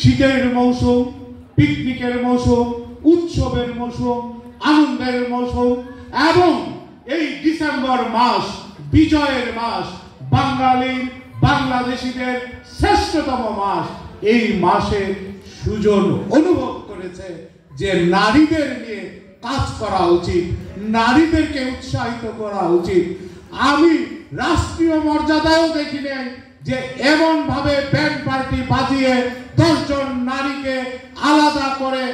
শীতের মৌসুম, পিকনিকের মৌসুম, উৎসবের মৌসুম, আনন্দের মৌসুম এবং এই ডিসেম্বর মাস বিজয়ের মাস, বাংলাদেশীদের শ্রেষ্ঠতম মাস। এই মাসে সুজন অনুভব করেছে যে নারীদের নিয়ে কাজ করা উচিত, নারীদেরকে উৎসাহিত করা উচিত। আমি রাষ্ট্রীয় মর্যাদাও দেখি নাই যে এমন ভাবে ব্যান্ড পার্টি বাজিয়ে 10 জন নারীকে আলাদা করে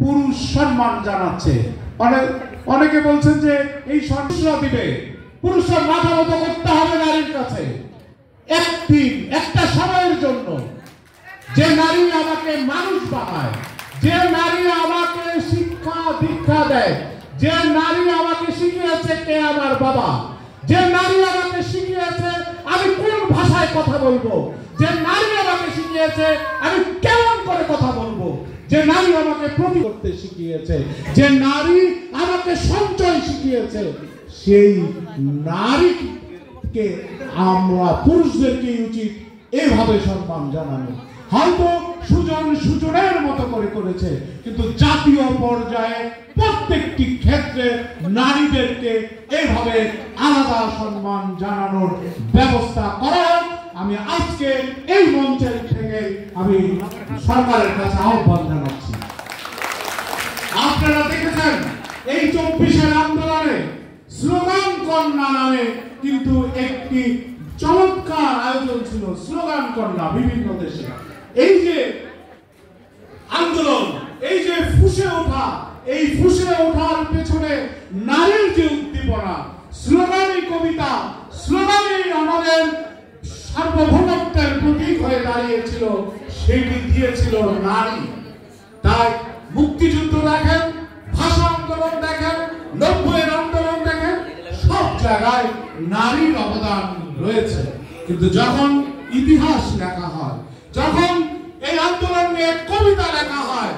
পুরুষ সম্মান জানাচ্ছে। অনেকে বলছেন যে এই সম্মান দিবে, পুরুষরা মাথা মতো করতে হবে নারীর কাছে। একদিন একটা সময়ের জন্য যে নারী আমাকে মানুষ বানায়, যে নারী আমাকে শিক্ষা দীক্ষা দেয়, যে নারী আমাকে শিখিয়েছে কে আমার বাবা, যে নারী আমাকে শিখিয়েছে আমি কোন ভাষায় কথা বলবো, যে নারী আমাকে শিখিয়েছে আমি কেমন করে কথা বলবো, যে নারী আমাকে প্রতি করতে শিখিয়েছে, যে নারী আমাকে সঞ্চয় শিখিয়েছে, সেই নারীকে আমরা পুরুষদেরকে উচিত এভাবে সম্মান জানানো। হয়তো সুজনের মতো করে করেছে, কিন্তু জাতীয় পর্যায়ে প্রত্যেকটি ক্ষেত্রে নারীদেরকে এভাবে আলাদা সম্মান জানানোর ব্যবস্থা করা। আমি আজকে এই মঞ্চের থেকে আমি সরকারের কাছে আহ্বান জানাচ্ছি। আপনারা দেখেছেন এই 24-এর আন্দোলনে স্লোগান কন্যা নামে কিন্তু একটি চমৎকার আয়োজন ছিল, স্লোগান কন্যা বিভিন্ন দেশে। এই যে আন্দোলন, এই যে ফুঁসে ওঠা, এই ফুঁসে ওঠার পেছনে নারীর যে উদ্দীপনা, স্লোগানই কবিতা, স্লোগানই আমাদের সার্বভৌমত্বের প্রতীক হয়ে দাঁড়িয়েছিল, সেটি দিয়েছিল নারী। তাই মুক্তিযুদ্ধ দেখেন, ভাষা আন্দোলন দেখেন, 90-এর আন্দোলন দেখেন, সব জায়গায় নারীর অবদান রয়েছে। কিন্তু যখন ইতিহাস লেখা হয়, যখন এই আন্দোলন নিয়ে কবিতা লেখা হয়,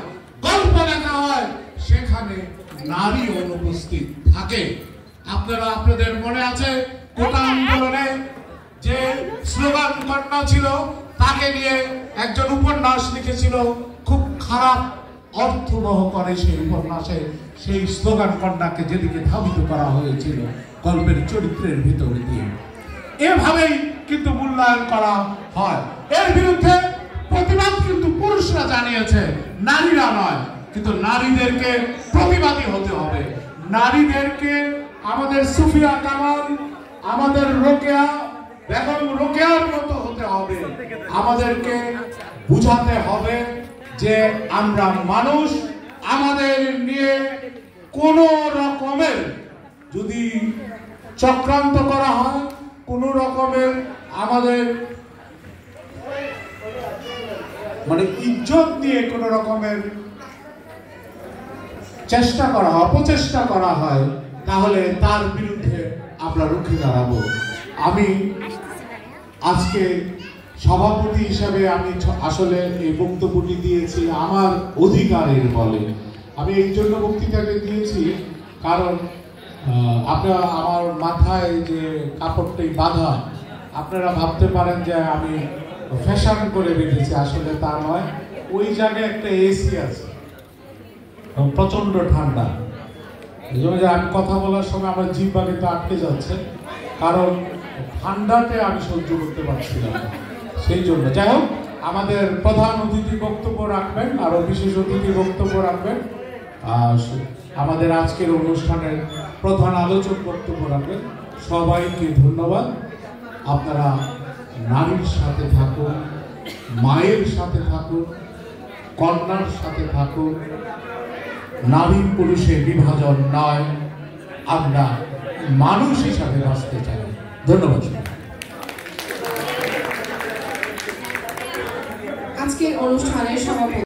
গল্প লেখা হয়, সেখানে নারী অনুপস্থিত থাকে। আপনাদের মনে আছে কোটা আন্দোলনে যে স্লোগান কন্যা ছিল, তাকে নিয়ে একজন উপন্যাস লিখেছিল, খুব খারাপ অর্থবহ করে সেই উপন্যাসে সেই স্লোগান কন্যাকে যেদিকে ধাবিত করা হয়েছিল গল্পের চরিত্রের ভিতরে দিয়ে। এভাবেই কিন্তু মূল্যায়ন করা হয়। এর বিরুদ্ধে প্রতিবাদ কিন্তু পুরুষরা জানিয়েছে, নারীরা নয়। কিন্তু নারীদেরকে প্রতিবাদী হতে হবে, নারীদেরকে আমাদের সুফিয়া কামাল, আমাদের বেগম রোকেয়ার মতো হতে হবে। আমাদেরকে বুঝাতে হবে যে আমরা মানুষ, আমাদের নিয়ে কোন রকমের যদি চক্রান্ত করা হয়, কোন রকমের আমাদের ইজ্জত নিয়ে কোন রকমের অপচেষ্টা করা হয়, তাহলে তার বিরুদ্ধে আমরা রুখে দাঁড়াবো। আমি আজকে সভাপতি হিসাবে আমি আসলে এই বক্তব্যটি দিয়েছি আমার অধিকারের বলে। আমি এই জন্য বক্তৃতাকে দিয়েছি কারণ আপনারা আমার মাথায় যে কাপড়টি বাঁধা, আপনারা ভাবতে পারেন যে আমি ফ্যাশন করে বেঁধেছি, আসলে তা নয়। ওই জায়গায় একটা এসি আছে, প্রচন্ড ঠান্ডা, এই জন্য আমি কথা বলার সময় আমার জিহ্বা কিন্তু আটকে যাচ্ছে, কারণ ঠান্ডাতে আমি সহ্য করতে পারছি না। সেই জন্য যাই হোক, আমাদের প্রধান অতিথি বক্তব্য রাখবেন, আরো বিশেষ অতিথি বক্তব্য রাখবেন, আমাদের আজকের অনুষ্ঠানের প্রধান আলোচক বক্তব্য রাখবেন। সবাইকে ধন্যবাদ। আপনারা নারীর সাথে থাকুন, মায়ের সাথে থাকুন, কন্যার সাথে থাকুন। নারী পুরুষের বিভাজন নয়, আমরা মানুষ হিসাবে বাঁচতে চাই। ধন্যবাদ। আজকের অনুষ্ঠানের সভাপতি